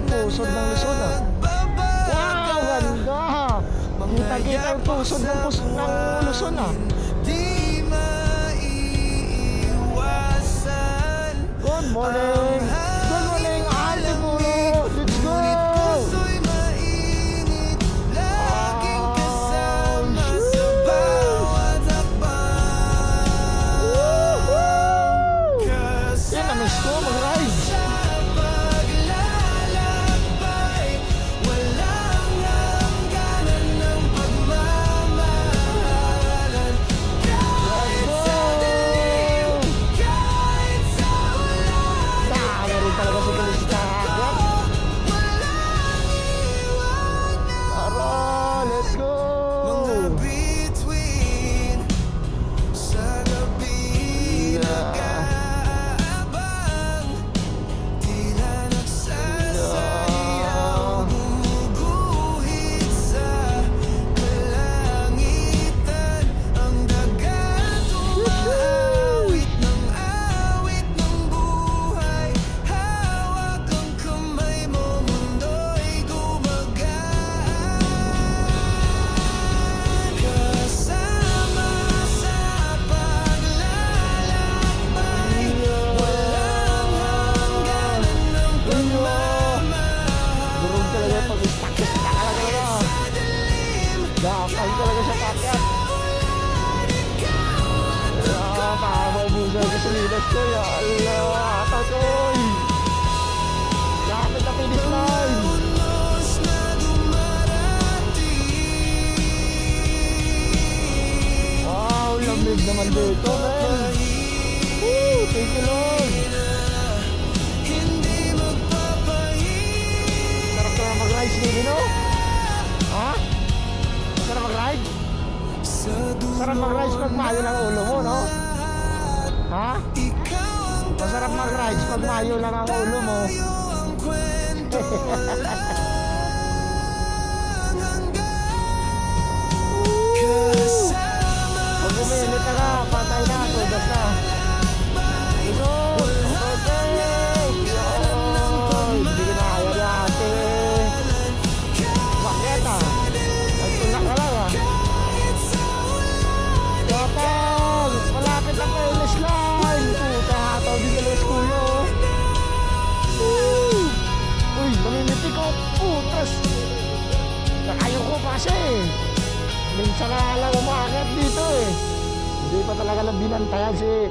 pusod ng Luzon ah. Wow, ganda! Kita-kita yung pusod ng Luzon ah. Good morning! Good morning, Ate Puro! Let's go! Yan, na-miss ko mag-ride. Dakay talaga siya pakyat. Mabubusay ka sa lilas ko. Ya Allah, tatoy. Lapit na finish line. Wow, lamig naman dito, man. Woo, thank you Lord. Sarap na mag-ride sila, no? Ha? Sarap mag-ride? Sarap mag-ride pag mayo lang ulo mo, no? Ha? Masarap mag-ride pag mayo lang ang ulo mo. Pag uminit na ka, patay na, tugas na. Ito, okay. Hindi ko na kaya na ate. Bakit ah? Nagtulak ka lang ah. Kapag malapit ang finish line. Puta, hataw din ka lang kuya. Uy, mamimiti ko. Putras. Nakayo ko pa kasi eh. Minsan na lang umakit dito eh. Hindi pa talaga lang binantayan si